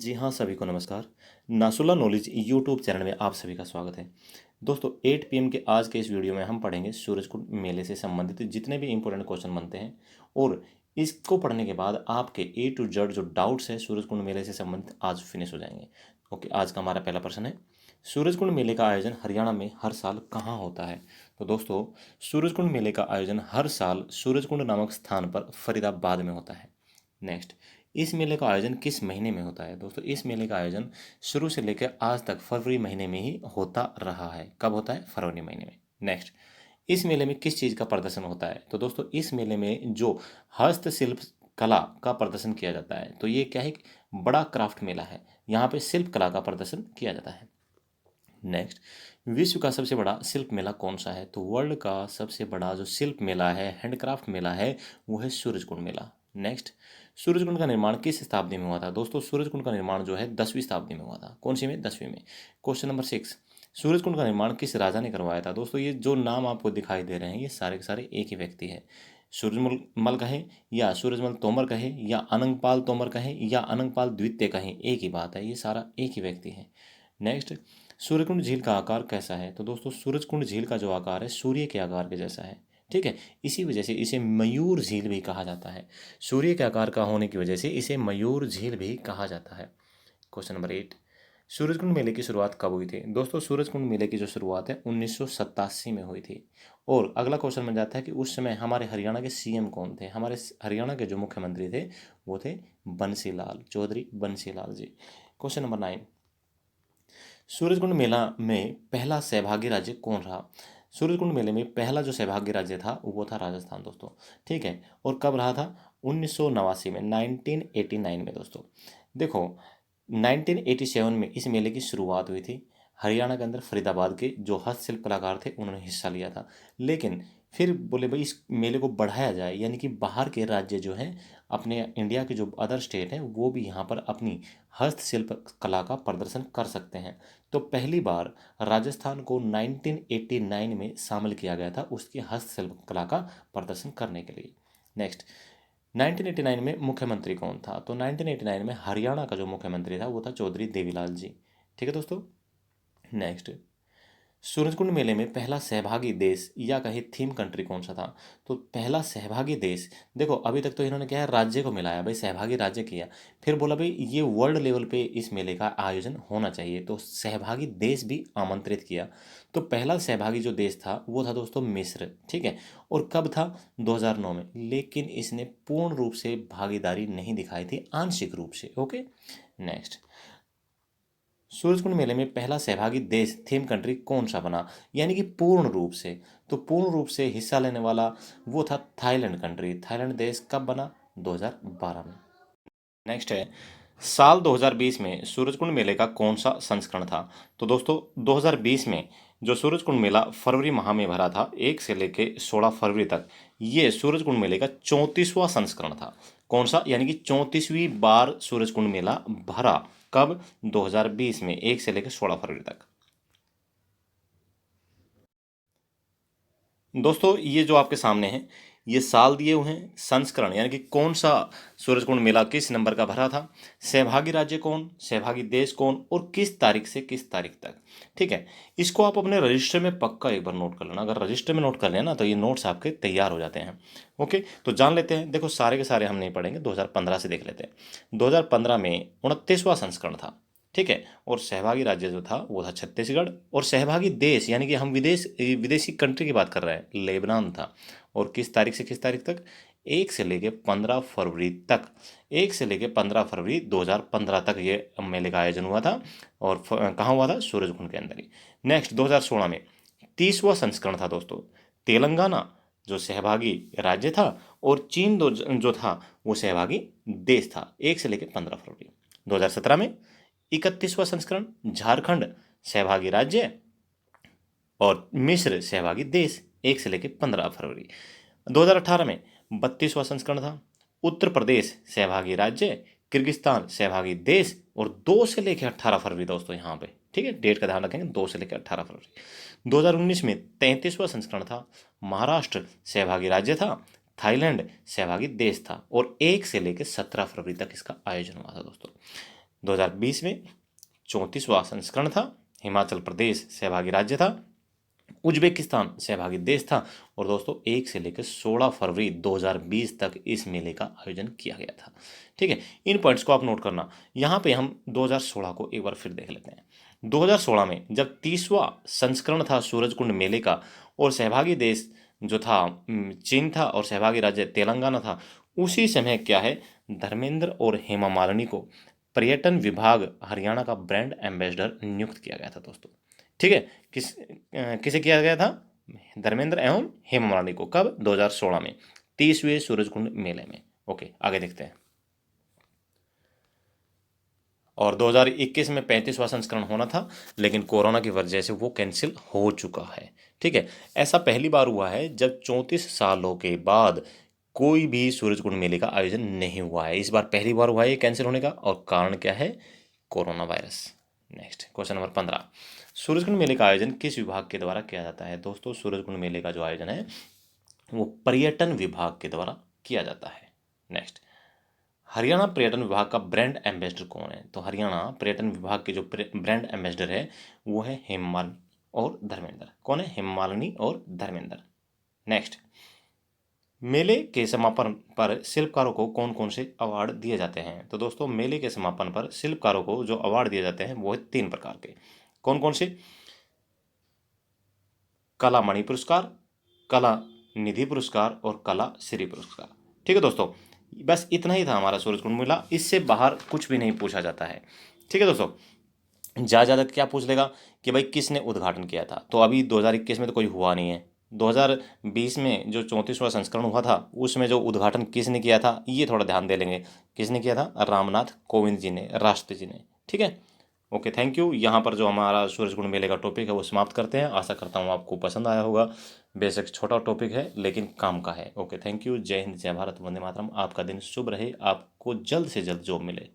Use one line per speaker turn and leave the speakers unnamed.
जी हाँ, सभी को नमस्कार। नासुल्ला नॉलेज यूट्यूब चैनल में आप सभी का स्वागत है। दोस्तों 8 पीएम के आज के इस वीडियो में हम पढ़ेंगे सूरजकुंड मेले से संबंधित जितने भी इंपॉर्टेंट क्वेश्चन बनते हैं और इसको पढ़ने के बाद आपके ए टू जेड जो डाउट्स है सूरजकुंड मेले से संबंधित आज फिनिश हो जाएंगे। ओके, आज का हमारा पहला प्रश्न है, सूरजकुंड मेले का आयोजन हरियाणा में हर साल कहाँ होता है? तो दोस्तों सूरजकुंड मेले का आयोजन हर साल सूरजकुंड नामक स्थान पर फरीदाबाद में होता है। नेक्स्ट, इस मेले का आयोजन किस महीने में होता है? दोस्तों इस मेले का आयोजन शुरू से लेकर आज तक फरवरी महीने में ही होता रहा है। कब होता है? फरवरी महीने में। नेक्स्ट, इस मेले में किस चीज़ का प्रदर्शन होता है? तो दोस्तों इस मेले में जो हस्तशिल्प कला का प्रदर्शन किया जाता है, तो ये क्या है, बड़ा क्राफ्ट मेला है। यहाँ पे शिल्प कला का प्रदर्शन किया जाता है। नेक्स्ट, विश्व का सबसे बड़ा शिल्प मेला कौन सा है? तो वर्ल्ड का सबसे बड़ा जो शिल्प मेला है, हैंडक्राफ्ट मेला है, वो है सूरजकुंड मेला। नेक्स्ट, सूरजकुंड का निर्माण किस शताब्दी में हुआ था? दोस्तों सूरजकुंड का निर्माण जो है 10वीं शताब्दी में हुआ था। कौन सी में? 10वीं में। क्वेश्चन नंबर 6, सूरजकुंड का निर्माण किस राजा ने करवाया था? दोस्तों ये जो नाम आपको दिखाई दे रहे हैं ये सारे के सारे एक ही व्यक्ति है। सूरजमल मल कहें या सूरजमल तोमर कहें या अनंगपाल तोमर कहें या अनंगपाल द्वितीय कहें, एक ही बात है, ये सारा एक ही व्यक्ति है। नेक्स्ट, सूर्यकुंड झील का आकार कैसा है? तो दोस्तों सूरजकुंड झील का जो आकार है सूर्य के आकार के जैसा है। ठीक है, इसी वजह से इसे मयूर झील भी कहा जाता है। सूर्य के आकार का होने की वजह से इसे मयूर झील भी कहा जाता है। क्वेश्चन नंबर 8, सूरजकुंड मेले की शुरुआत कब हुई थी? दोस्तों सूरजकुंड मेले की जो शुरुआत है 1987 में हुई थी। और अगला क्वेश्चन बन जाता है कि उस समय हमारे हरियाणा के सीएम कौन थे? हमारे हरियाणा के जो मुख्यमंत्री थे वो थे बंसीलाल चौधरी, बंसीलाल जी। क्वेश्चन नंबर 9, सूरजकुंड मेला में पहला सहभागी राज्य कौन रहा? सूरजकुंड मेले में पहला जो सहभागी राज्य था वो था राजस्थान दोस्तों। ठीक है, और कब रहा था? 1989 में, 1989 में दोस्तों। देखो 1987 में इस मेले की शुरुआत हुई थी। हरियाणा के अंदर फरीदाबाद के जो हस्तशिल्प कलाकार थे उन्होंने हिस्सा लिया था। लेकिन फिर बोले भाई इस मेले को बढ़ाया जाए, यानी कि बाहर के राज्य जो हैं, अपने इंडिया के जो अदर स्टेट हैं वो भी यहाँ पर अपनी हस्तशिल्प कला का प्रदर्शन कर सकते हैं। तो पहली बार राजस्थान को 1989 में शामिल किया गया था उसकी हस्तशिल्प कला का प्रदर्शन करने के लिए। नेक्स्ट, 1989 में मुख्यमंत्री कौन था? तो 1989 में हरियाणा का जो मुख्यमंत्री था वो था चौधरी देवीलाल जी। ठीक है दोस्तों। नेक्स्ट, सूरजकुंड मेले में पहला सहभागी देश या कहे थीम कंट्री कौन सा था? तो पहला सहभागी देश, देखो अभी तक तो इन्होंने क्या है, राज्य को मिलाया भाई, सहभागी राज्य किया, फिर बोला भाई ये वर्ल्ड लेवल पे इस मेले का आयोजन होना चाहिए, तो सहभागी देश भी आमंत्रित किया। तो पहला सहभागी जो देश था वो था दोस्तों मिस्र। ठीक है, और कब था? 2009 में। लेकिन इसने पूर्ण रूप से भागीदारी नहीं दिखाई थी, आंशिक रूप से। ओके। नेक्स्ट, सूरजकुंड मेले में पहला सहभागी देश थीम कंट्री कौन सा बना, यानी कि पूर्ण रूप से? तो पूर्ण रूप से हिस्सा लेने वाला वो था थाईलैंड कंट्री। थाईलैंड देश कब बना? 2012 में। नेक्स्ट है, साल 2020 में सूरजकुंड मेले का कौन सा संस्करण था? तो दोस्तों 2020 में जो सूरजकुंड मेला फरवरी माह में भरा था 1 से लेके 16 फरवरी तक, ये सूरजकुंड मेले का 34वां संस्करण था। कौन सा? यानी कि 34वीं बार सूरजकुंड मेला भरा। कब? 2020 में 1 से लेकर 16 फरवरी तक। दोस्तों ये जो आपके सामने है ये साल दिए हुए हैं, संस्करण यानी कि कौन सा सूरजकुंड मेला किस नंबर का भरा था, सहभागी राज्य कौन, सहभागी देश कौन, और किस तारीख से किस तारीख तक। ठीक है, इसको आप अपने रजिस्टर में पक्का एक बार नोट कर लेना। अगर रजिस्टर में नोट कर लेना तो ये नोट्स आपके तैयार हो जाते हैं। ओके, तो जान लेते हैं। देखो सारे के सारे हम नहीं पढ़ेंगे, 2015 से देख लेते हैं। 2015 में 29वां संस्करण था। ठीक है, और सहभागी राज्य जो था वो था छत्तीसगढ़, और सहभागी देश यानी कि हम विदेशी कंट्री की बात कर रहे हैं, लेबनान था। और किस तारीख से किस तारीख तक? 1 से लेके 15 फरवरी तक। 1 से लेके 15 फरवरी 2015 तक ये मेले का आयोजन हुआ था। और कहाँ हुआ था? सूरजकुंड के अंदर ही। नेक्स्ट, 2016 में 30वां संस्करण था दोस्तों। तेलंगाना जो सहभागी राज्य था और चीन जो था वो सहभागी देश था, 1 से लेकर 15 फरवरी। 2017 में 31वां संस्करण, झारखंड सहभागी राज्य और मिस्र सहभागी देश, 1 से लेकर 15 फरवरी। 2018 में 32वां संस्करण था, उत्तर प्रदेश सहभागी राज्य, किर्गिस्तान सहभागी देश, और 2 से लेकर 18 फरवरी दोस्तों यहाँ पे। ठीक है, डेट का ध्यान रखेंगे, 2 से लेकर 18 फरवरी। 2019 में 33वां संस्करण था, महाराष्ट्र सहभागी राज्य था, थाईलैंड सहभागी देश था, और 1 से लेकर 17 फरवरी तक इसका आयोजन हुआ था दोस्तों। 2020 में 34वां संस्करण था। हिमाचल प्रदेश सहभागी राज्य था। उज्बेकिस्तान सहभागी देश था। और दोस्तों 1 से लेकर 16 फरवरी 2020 तक इस मेले का आयोजन किया गया था। ठीक है, इन पॉइंट्स को आप नोट करना। यहाँ पे हम 2016 को एक बार फिर देख लेते हैं। 2016 में जब 30वां संस्करण था सूरजकुंड मेले का, और सहभागी देश जो था चीन था और सहभागी राज्य तेलंगाना था, उसी समय क्या है, धर्मेंद्र और हेमा मालिनी को पर्यटन विभाग हरियाणा का ब्रांड एम्बेसडर नियुक्त किया गया था दोस्तों। ठीक है, किसे किया गया था, धर्मेंद्र एवं हेमा मालिनी को। कब, 2016 में 30वें सूरजकुंड मेले में। ओके, आगे देखते हैं। और 2021 में 35वां संस्करण होना था, लेकिन कोरोना की वजह से वो कैंसिल हो चुका है। ठीक है, ऐसा पहली बार हुआ है जब 34 सालों के बाद कोई भी सूरजकुंड मेले का आयोजन नहीं हुआ है। इस बार पहली बार हुआ है ये कैंसिल होने का, और कारण क्या है, corona virus. Next question number 15, Surajkund मेले का आयोजन किस विभाग के द्वारा किया जाता है। दोस्तों सूरजकुंड मेले का जो आयोजन है वो पर्यटन विभाग के द्वारा किया जाता है। नेक्स्ट, हरियाणा पर्यटन विभाग का ब्रांड एम्बेसडर कौन है। तो हरियाणा पर्यटन विभाग के जो ब्रांड एम्बेसडर है वो है हेमा मालिनी और धर्मेंद्र। कौन है, हेमा मालिनी और धर्मेंद्र। नेक्स्ट, मेले के समापन पर शिल्पकारों को कौन कौन से अवार्ड दिए जाते हैं। तो दोस्तों मेले के समापन पर शिल्पकारों को जो अवार्ड दिए जाते हैं वो है 3 प्रकार के। कौन कौन से, कला मणि पुरस्कार, कला निधि पुरस्कार और कला श्री पुरस्कार। ठीक है दोस्तों, बस इतना ही था हमारा सूरजकुंड मेला, इससे बाहर कुछ भी नहीं पूछा जाता है। ठीक है दोस्तों, ज़्यादा क्या पूछ लेगा कि भाई किसने उद्घाटन किया था। तो अभी 2021 में तो कोई हुआ नहीं है। 2020 में जो 34वां संस्करण हुआ था उसमें जो उद्घाटन किसने किया था ये थोड़ा ध्यान दे लेंगे। किसने किया था, रामनाथ कोविंद जी ने, राष्ट्रपति जी ने। ठीक है, ओके, थैंक यू। यहाँ पर जो हमारा सूरजकुंड मेले का टॉपिक है वो समाप्त करते हैं। आशा करता हूँ आपको पसंद आया होगा। बेशक छोटा टॉपिक है लेकिन काम का है। Okay, thank you. जय हिंद, जय भारत, वंदे मातरम। आपका दिन शुभ रहे, आपको जल्द से जल्द जॉब मिले।